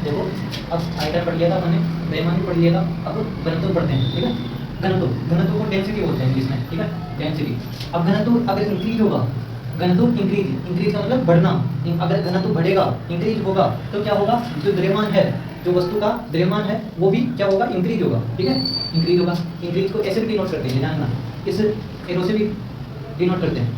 देखो अब आयतन पढ़ लिया था हमने, द्रव्यमान भी पढ़ लिया था, अब घनत्व पढ़ते हैं। ठीक है, घनत्व को डेंसिटी बोलते हैं इंग्लिश में। ठीक है, डेंसिटी। अब घनत्व अगर इंक्रीज होगा, घनत्व इंक्रीज का मतलब बढ़ना, अगर घनत्व बढ़ेगा, इंक्रीज होगा, तो क्या होगा, जो द्रव्यमान है, जो वस्तु का द्रव्यमान है वो भी क्या होगा, इंक्रीज होगा। ठीक है, इंक्रीज होगा। इंक्रीज को ऐसे भी डिनोट करते हैं, जानना, इस एरो से भी डिनोट करते हैं,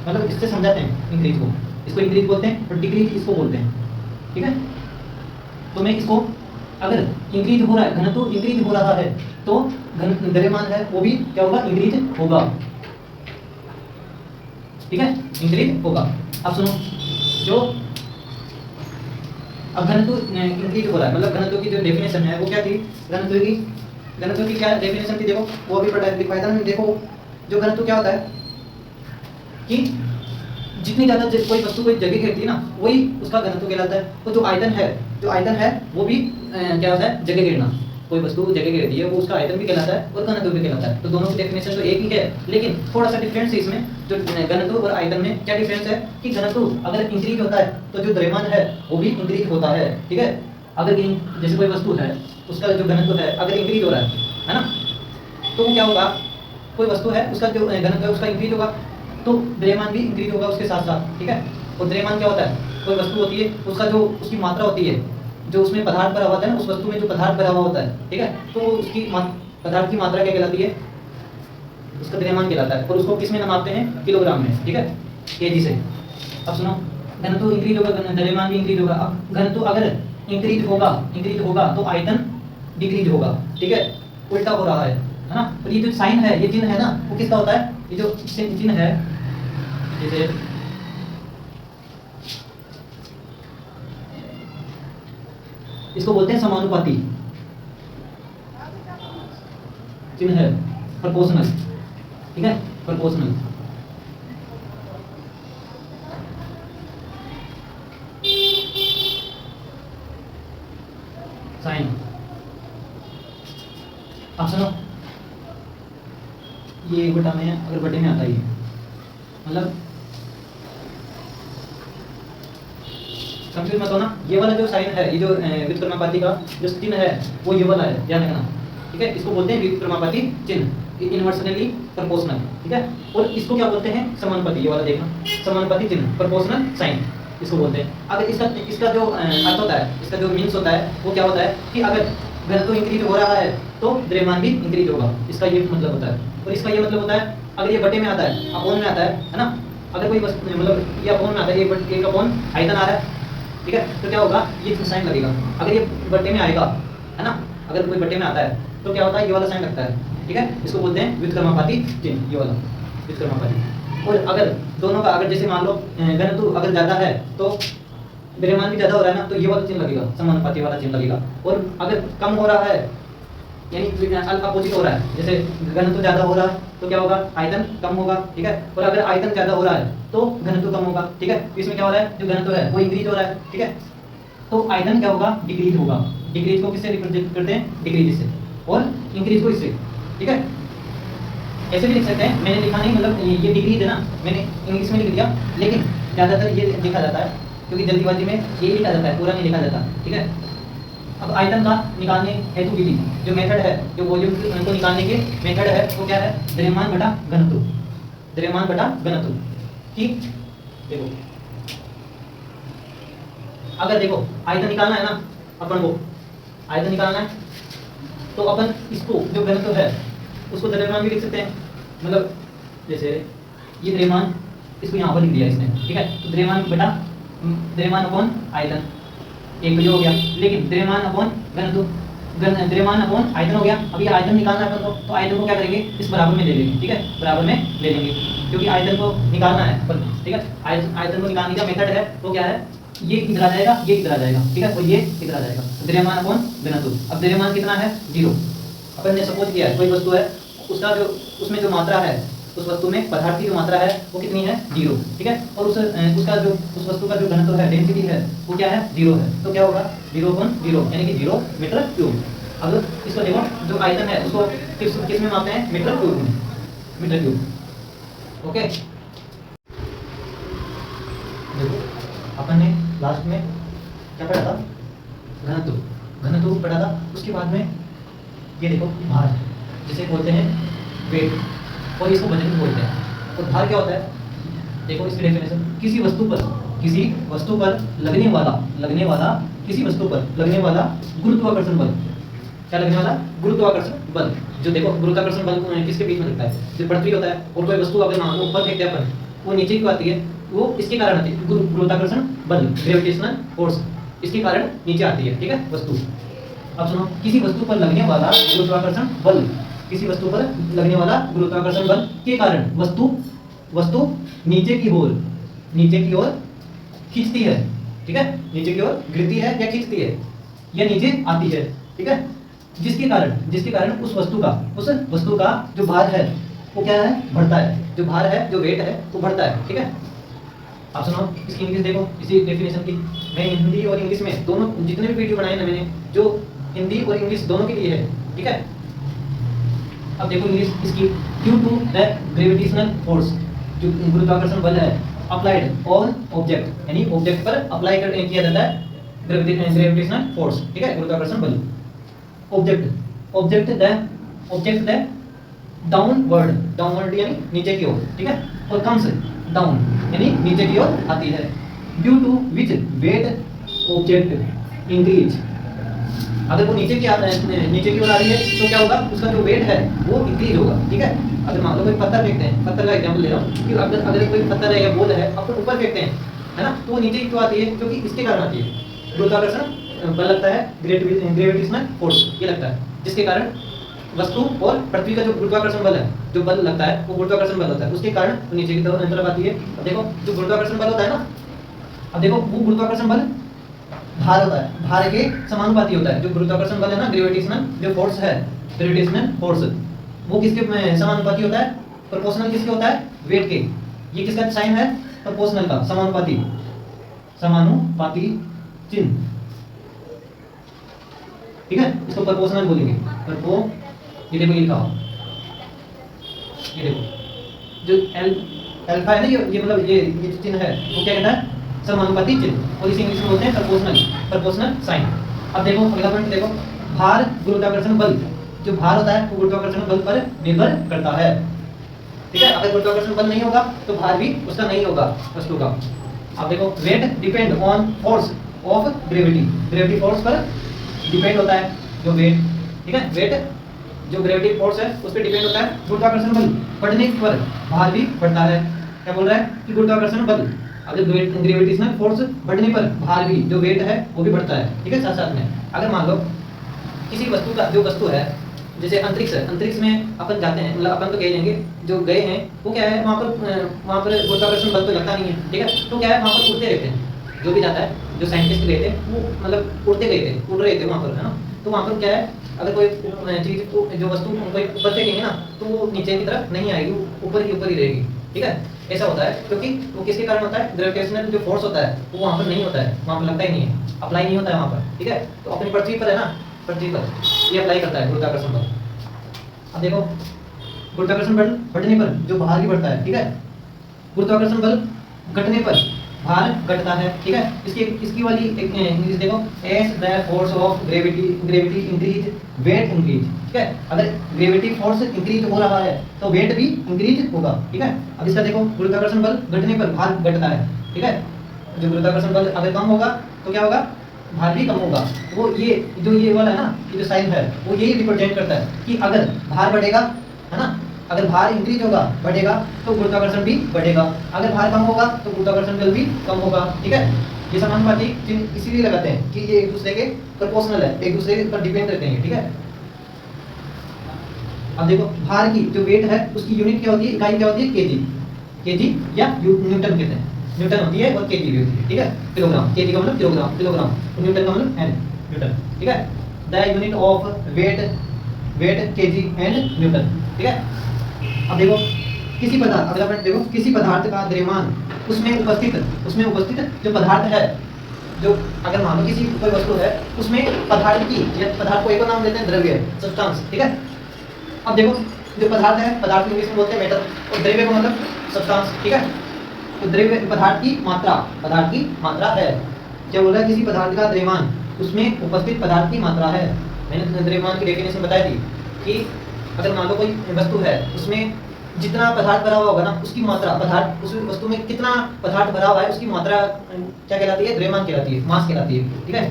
मतलब इससे समझाते हैं इंक्रीज को। इसको इंक्रीज बोलते हैं और डिक्रीज इसको बोलते हैं। ठीक है, तो मैं इसको, अगर इंक्रीज हो रहा है, घनत्व इंक्रीज हो रहा है, तो द्रव्यमान है वो भी क्या होगा, इंक्रीज होगा। ठीक है, इंक्रीज होगा। अब सुनो, जो अब घनत्व इंक्रीज हो रहा है, मतलब घनत्व की जो डेफिनेशन है वो क्या थी, घनत्व की क्या डेफिनेशन थी, देखो वो अभी लिखवाया था ना। देखो जो घनत्व क्या होता है कि जितनी ज़्यादा कोई वस्तु कोई जगह घेरती है ना, वही उसका घनत्व कहलाता है। तो जो आयतन है वो भी क्या होता है, जगह घेरना। कोई वस्तु जगह घेरती है वो उसका आयतन भी कहलाता है और घनत्व भी कहलाता है। तो दोनों की डेफिनेशन तो एक ही है, लेकिन थोड़ा सा डिफरेंस है इसमें। जो घनत्व और आयतन में क्या डिफरेंस है कि घनत्व अगर इंक्रीज होता है तो जो द्रव्यमान है वो भी इंक्रीज होता है। ठीक है, अगर जैसे कोई वस्तु है उसका जो घनत्व है अगर इंक्रीज हो रहा है ना, तो वो क्या होगा, कोई वस्तु है उसका जो घनत्व है उसका इंक्रीज होगा, तो द्रव्यमान भी इंक्रीज होगा उसके साथ साथ। ठीक है, और द्रव्यमान क्या होता है, कोई वस्तु होती है उसका जो उसकी मात्रा होती है, जो उसमें पदार्थ भरा हुआ होता है ना, उस वस्तु में जो पदार्थ भरा हुआ होता है, ठीक है, तो उसकी पदार्थ की मात्रा क्या कहलाती है, उसका द्रव्यमान कहलाता है। और उसको किस में नापते हैं, किलोग्राम में। ठीक है, केजी से। अब सुनो, घनत्व इंक्रीज होगा, द्रव्यमान भी इंक्रीज होगा। अब घनत्व अगर इंक्रीज होगा तो आयतन डिक्रीज होगा। ठीक है, उल्टा हो रहा है ना। और ये जो साइन है, ये चिन्ह है ना, वो किसका होता है, ये जो चिन्ह है, जैसे इसको बोलते हैं समानुपाती चिन्ह है, प्रोपोर्शनल। ठीक है, प्रोपोर्शनल। साइन। अब सुनो, ये एक बटा में, अगर बटे में आता है, मतलब कंफ्यूज मत होना। ये वाला जो साइन है, ये जो व्युत्क्रमापाती का जो चिन्ह है वो ये वाला है, ध्यान रखना। ठीक है, इसको बोलते हैं व्युत्क्रमापाती चिन्ह, इनवर्सली प्रोपोर्शनल। ठीक है, और इसको क्या बोलते हैं, समानुपाती। ये वाला देखना, समानुपाती चिन्ह, प्रोपोर्शनल साइन इसको बोलते हैं। अगर इसका जो अर्थ होता है, इसका जो मीन्स होता है वो क्या होता है कि अगर घनत्व इंक्रीज हो रहा है तो द्रव्यमान भी इंक्रीज होगा, इसका ये मतलब होता है। और इसका ये मतलब होता है, अगर ये बटे में आता है, अपोन में आता है ना, अगर कोई मतलब ये अपोन में आता है, एक अपोन आयतन आ रहा है, ठीक है, तो क्या होगा, ये साइन लगेगा। अगर ये बटे में आएगा, है ना, अगर कोई बटे में आता है तो क्या होता है, ये वाला साइन लगता है। ठीक है, इसको बोलते हैं व्युत्क्रमापाती चिन्ह, ये वाला व्युत्क्रमापाती। और अगर दोनों का, अगर जैसे मान लो घनत्व अगर ज़्यादा है तो द्रव्यमान भी ज़्यादा हो रहा है ना, तो ये वाला चिन्ह लगेगा, समानुपाती वाला चिन्ह लगेगा। और अगर कम हो रहा है, यानी अपोजिट हो रहा है, जैसे घनत्व ज़्यादा हो रहा है तो क्या होगा, आयतन कम होगा। ठीक है, और अगर आयतन ज़्यादा हो रहा है तो घनत्व कम होगा। ठीक है, तो इसमें क्या हो रहा है, जो घनत्व है वो इंक्रीज हो रहा है। ठीक है, तो आयतन क्या होगा, डिक्रीज होगा। डिक्रीज को किससे रिप्रेजेंट करते हैं, डिक्रीज से, और इंक्रीज को इससे। ठीक है, ऐसे भी लिख सकते हैं, मैंने लिखा नहीं, मतलब ये डिक्रीज है ना, मैंने इंग्लिश में लिख दिया, लेकिन ज़्यादातर ये लिखा जाता है क्योंकि जल्दीबाजी में ये लिखा जाता है, पूरा नहीं लिखा जाता। ठीक है, अब आयतन का निकालने हेतु विधि, जो मेथड है, जो वॉल्यूम को निकालने के मेथड है वो क्या है, द्रव्यमान बटा घनत्व, द्रव्यमान बटा घनत्व। ठीक, देखो अगर देखो आयतन निकालना है ना, अपन को आयतन निकालना है तो अपन इसको जो घनत्व है उसको द्रव्यमान भी लिख सकते हैं। मतलब जैसे ये द्रव्यमान, इसको यहाँ पर लिख दिया इसने। ठीक है, तो द्रव्यमान अपॉन आयतन, एक तो हो गया, लेकिन द्रव्यमान अपॉन घनत्व, द्रव्यमान अपॉन आयतन हो गया। अब ये आयतन निकालना है अपन को, तो आयतन को क्या करेंगे, इस बराबर में ले लेंगे। ठीक है, बराबर में ले लेंगे क्योंकि आयतन को निकालना है अपन। ठीक है, आयतन को निकालने का मेथड है वो क्या है, ये इधर आ जाएगा, ये इधर आ जाएगा। ठीक है, और ये इधर आ जाएगा, द्रव्यमान अपॉन घनत्व। अब द्रव्यमान कितना है, 0। अपन ने सपोज किया है कोई वस्तु है, उसका जो उसमें जो मात्रा है, उस वस्तु में पदार्थ की जो मात्रा है वो कितनी है, 0। ठीक है, और उसका जो उस वस्तु का जो घनत्व है, डेंसिटी है, वो क्या है, 0 है। तो क्या होगा, 0/0 यानी कि 0 मीटर क्यूब। अब इसको देखो, जो आयतन है उसको किस में मापते हैं, मीटर क्यूब में, मीटर क्यूब। ओके, देखो अपन ने लास्ट में क्या पढ़ा था, घनत्व, घनत्व पढ़ा था। उसके बाद में ये देखो भार, जिसे बोलते हैं वेट, और इसको वजन भी बोलते हैं। और भार क्या होता है, देखो इसकी डेफिनेशन, किसी वस्तु पर लगने वाला किसी वस्तु पर लगने वाला गुरुत्वाकर्षण बल। क्या लगने वाला? गुरुत्वाकर्षण बल। जो देखो गुरुत्वाकर्षण बल किसके बीच में लगता है? जो पृथ्वी होता है और कोई वस्तु अगर मान लो ऊपर फेंकते हैं अपन, वो नीचे क्यों आती है? वो इसके कारण आती है, गुरुत्वाकर्षण बल, ग्रेविटेशनल फोर्स, इसके कारण नीचे आती है, ठीक है, वस्तु। अब सुनो, किसी वस्तु पर लगने वाला गुरुत्वाकर्षण बल, किसी वस्तु पर लगने वाला गुरुत्वाकर्षण बल के कारण वस्तु नीचे की ओर खींचती है, ठीक है, नीचे की ओर गिरती है या खींचती है या नीचे आती है, ठीक है, जिसके कारण उस वस्तु का जो भार है वो क्या है? बढ़ता है। जो भार है, जो वेट है, वो बढ़ता है, ठीक है। आप सुनो, इसकी इंग्लिश देखो, इसी डेफिनेशन की। मैं हिंदी और इंग्लिश में दोनों, जितने भी वीडियो बनाए ना मैंने, जो हिंदी और इंग्लिश दोनों के लिए है, ठीक है। अब देखो इंग्लिश इसकी, due to the gravitational force, जो गुरुत्वाकर्षण बल है, अप्लाइड ऑन ऑब्जेक्ट, यानी ऑब्जेक्ट पर अप्लाई किया जाता है ग्रेविटेशनल फोर्स, ठीक है, गुरुत्वाकर्षण बल। ऑब्जेक्ट द डाउनवर्ड यानी नीचे की ओर, ठीक है, और कम्स डाउन यानी नीचे की ओर आती है। Due to which weight object increase, अगर वो नीचे की ओर आ रही है तो क्या होगा? उसका जो वेट है वो इंक्रीज होगा, ठीक है। अगर मान लो कोई पत्थर फेंकते हैं, पत्थर का एग्जांपल ले रहा हूँ कि अगर कोई पत्थर है या बोल है, अपन ऊपर फेंकते हैं, है ना, तो वो नीचे क्यों आती है? क्योंकि इसके कारण आती है, गुरुत्वाकर्षण बल लगता है, ग्रेविटेशनल फोर्स ये लगता है, जिसके कारण वस्तु और पृथ्वी का जो गुरुत्वाकर्षण बल है, जो बल लगता है वो गुरुत्वाकर्षण बल होता है, उसके कारण वो नीचे की तरफ आती है। अब देखो जो गुरुत्वाकर्षण बल होता है ना, अब देखो वो गुरुत्वाकर्षण बल भार होता है, भार के समानुपाती होता है। जो गुरुत्वाकर्षण बल है ना, ग्रेविटेशनल जो फोर्स है, ग्रेविटेशनल फोर्स, वो किसके समानुपाती होता है? प्रोपोर्शनल किसके होता है? वेट के। ये किसका साइन है? प्रोपोर्शनल का, समानुपाती चिन्ह, ठीक है, इसको प्रोपोर्शनल बोलेंगे। ये देखो ये लिखा हो, ये देखो जो अल्फा है ना, ये मतलब ये जो चिन्ह है वो क्या कहता है? समानुपाती चिन्ह, और इसे इंग्लिश में बोलते हैं प्रोपोर्शनल साइन। अब देखो अगला पॉइंट देखो, भार गुरुत्वाकर्षण बल, जो भार होता है वो गुरुत्वाकर्षण बल पर निर्भर करता है, ठीक है। अगर गुरुत्वाकर्षण बल नहीं होगा तो भार भी उसका नहीं होगा वस्तु का। अब देखो weight depend on force of gravity force पर डिपेंड होता है जो वेट, ठीक है, वेट जो ग्रेविटी फोर्स है उस पर डिपेंड होता है। गुरुत्वाकर्षण बल बढ़ने पर भार भी बढ़ता है। क्या बोल रहा है कि गुरुत्वाकर्षण बल, अगर ग्रेविटेशनल फोर्स बढ़ने पर भार भी, जो वेट है वो भी बढ़ता है, ठीक है। साथ साथ में अगर मान लो किसी वस्तु का, जो वस्तु है, जैसे अंतरिक्ष है, अंतरिक्ष में अपन जाते हैं, मतलब अपन तो कह लेंगे जो गए हैं वो क्या है, वहाँ पर गुरुत्वाकर्षण बल तो लगता नहीं है, ठीक है, तो क्या है वहाँ पर उड़ते रहते हैं। जो भी जाता है, जो साइंटिस्ट गए थे वो मतलब उड़ रहे थे वहाँ पर, है ना। तो वहाँ पर क्या है, अगर कोई चीज जो वस्तु कोई ऊपर फेंकेंगे ना तो वो नीचे की तरफ नहीं आएगी, ऊपर ही रहेगी, ठीक है। ऐसा होता है क्योंकि वो किसके कारण होता है? ग्रेविटेशनल जो फोर्स होता है वो वहाँ पर नहीं होता है, वहाँ पर लगता ही नहीं है, अप्लाई नहीं होता है वहाँ पर, ठीक है। तो अपनी पृथ्वी पर है ना, पृथ्वी पर ये अप्लाई करता है गुरुत्वाकर्षण बल। अब देखो गुरुत्वाकर्षण बल बढ़ने पर जो भार भी बढ़ता है, ठीक है। गुरुत्वाकर्षण बल घटने पर भार घटता है, ठीक है। इसकी वाली एक इंग्लिश देखो, as the force of gravity increase weight increase, ठीक है। अगर ग्रेविटी फोर्स इंक्रीज हो रहा है तो वेट भी इंक्रीज होगा, ठीक है। अब इसका देखो गुरुत्वाकर्षण बल घटने पर भार घटता है, ठीक है। जो गुरुत्वाकर्षण बल अगर कम होगा तो क्या होगा? भार भी कम होगा। वो ये जो ये वाला है ना, ये जो साइन है वो यही रिप्रेजेंट करता है कि अगर भार बढ़ेगा, है ना, अगर भार इंक्रीज होगा, बढ़ेगा, तो गुरुत्वाकर्षण भी बढ़ेगा। अगर भार कम होगा तो गुरुत्वाकर्षण बल भी कम होगा, ठीक है। ये समानुपाती चिन्ह इसीलिए लगाते हैं कि ये एक दूसरे के प्रोपोर्शनल है, एक दूसरे पर डिपेंड करते हैं, ठीक है। अब देखो भार की जो वेट है उसकी यूनिट क्या होती है, इकाई क्या होती है? केजी या न्यूटन कहते हैं। न्यूटन होती है और केजी भी होती है, ठीक है। किलोग्राम, केजी का मतलब किलोग्राम, न्यूटन का मतलब एन, न्यूटन, ठीक है। The unit of weight KG and Newton, ठीक है। अब देखो किसी पदार्थ, अगला पॉइंट देखो, किसी पदार्थ का द्रव्यमान उसमें उपस्थित जो पदार्थ है, जो अगर मान लो किसी कोई वस्तु है उसमें पदार्थ की, या पदार्थ को एक और नाम देते हैं द्रव्य, सब्सटेंस, ठीक है। अब देखो जो पदार्थ है, पदार्थ इंग्लिश में बोलते हैं मैटर, और द्रव्य का मतलब सब्सटेंस, ठीक है। तो द्रव्य पदार्थ की मात्रा है। क्या बोल रहा है? किसी पदार्थ का द्रव्यमान उसमें उपस्थित पदार्थ की मात्रा है। मैंने द्रव्यमान की डेफिनेशन बताई थी कि अगर मान लो कोई वस्तु है, उसमें जितना पदार्थ भरा हुआ होगा ना, उसकी मात्रा, पदार्थ उस वस्तु में कितना पदार्थ भरा हुआ है उसकी मात्रा क्या कहलाती है? द्रव्यमान कहलाती है, मास कहलाती है, ठीक है।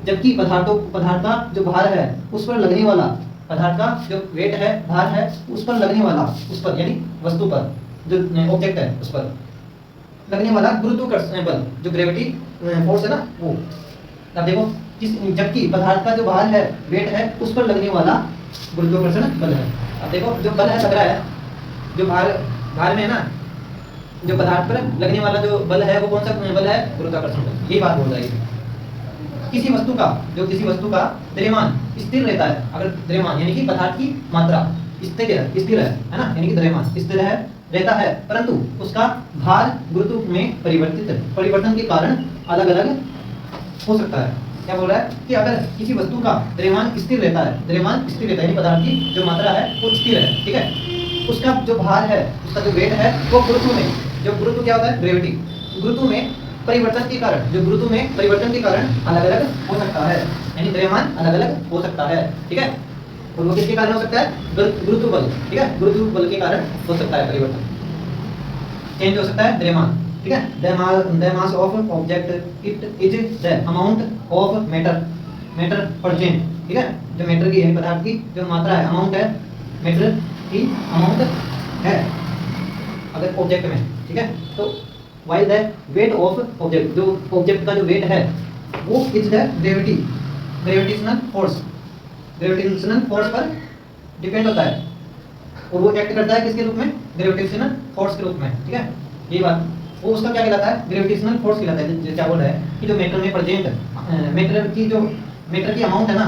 जबकि पदार्थ का जो भार है उस पर लगने वाला, पदार्थ का जो वेट है, भार है, उस पर लगने वाला, उस पर यानी वस्तु पर, जो ऑब्जेक्ट है उस पर लगने वाला गुरुत्वाकर्षण बल, जो ग्रेविटी फोर्स है ना, वो। अब देखो जबकि पदार्थ का जो भार है, वेट है, उस पर लगने वाला गुरुत्वाकर्षण बल है। अब देखो जो बल है लग रहा है, जो भार में है ना, जो पदार्थ पर लगने वाला जो बल है वो कौन सा बल है? गुरुत्वाकर्षण बल। यही बात बोल रहा है। किसी वस्तु का द्रव्यमान स्थिर रहता है, अगर द्रव्यमान यानी कि पदार्थ की मात्रा स्थिर है ना, यानी कि द्रव्यमान स्थिर है, रहता है, परंतु उसका भार गुरुत्व में परिवर्तन के कारण अलग अलग हो सकता है। क्या बोल रहा है कि अगर किसी वस्तु का द्रव्यमान स्थिर रहता है यानी पदार्थ की जो मात्रा है वो स्थिर है, ठीक है, उसका जो भार है, उसका जो वेट है, वो गुरुत्व में, जो गुरुत्व क्या होता है? ग्रेविटी, गुरुत्व में परिवर्तन के कारण अलग अलग हो सकता है, यानी द्रव्यमान अलग अलग हो सकता है, ठीक है। और वो किसके कारण हो सकता है? गुरुत्व बल, ठीक है, गुरुत्व बल के कारण हो सकता है परिवर्तन, चेंज हो सकता है द्रव्यमान, ठीक है। The mass of object it is the amount of matter percent, ठीक है, जो मैटर की है, पदार्थ की जो मात्रा है, अमाउंट है, मैटर की अमाउंट है अगर ऑब्जेक्ट में, ठीक है। तो while the weight of object, जो ऑब्जेक्ट का जो वेट है वो इज द ग्रेविटेशनल फोर्स पर डिपेंड होता है, और वो एक्ट करता है किसके रूप में? ग्रेविटेशनल फोर्स के रूप में, ठीक है। ये बात वो उसका क्या कहलाता है? ग्रेविटेशनल फोर्स कहलाता है। जैसे क्या बोल रहा है कि जो मैटर में प्रेजेंट मैटर की अमाउंट है ना,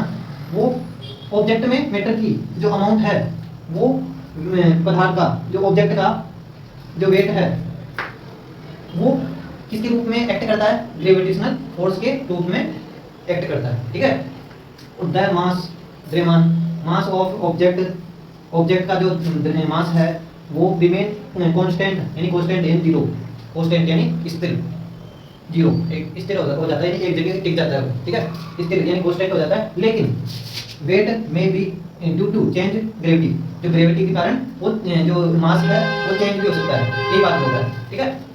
वो ऑब्जेक्ट में मैटर की जो अमाउंट है वो पदार्थ का, जो ऑब्जेक्ट का जो वेट है वो किसके रूप में एक्ट करता है? ग्रेविटेशनल फोर्स के रूप में एक्ट करता है, ठीक है। और द मास, द्रव्यमान, मास ऑफ ऑब्जेक्ट का जो मास है वो रिमेन कांस्टेंट, यानी कांस्टेंट है जीरो, कांस्टेंट यानी स्थिर, जीरो, एक स्थिर हो जाता है, यानी एक जगह टिक जाता है, ठीक है, स्थिर यानी कांस्टेंट हो जाता है। लेकिन वेट में भी ड्यू टू चेंज ग्रेविटी, जो ग्रेविटी के कारण वो जो मास है वो चेंज भी हो सकता है, यही बात बोल रहा है, ठीक है।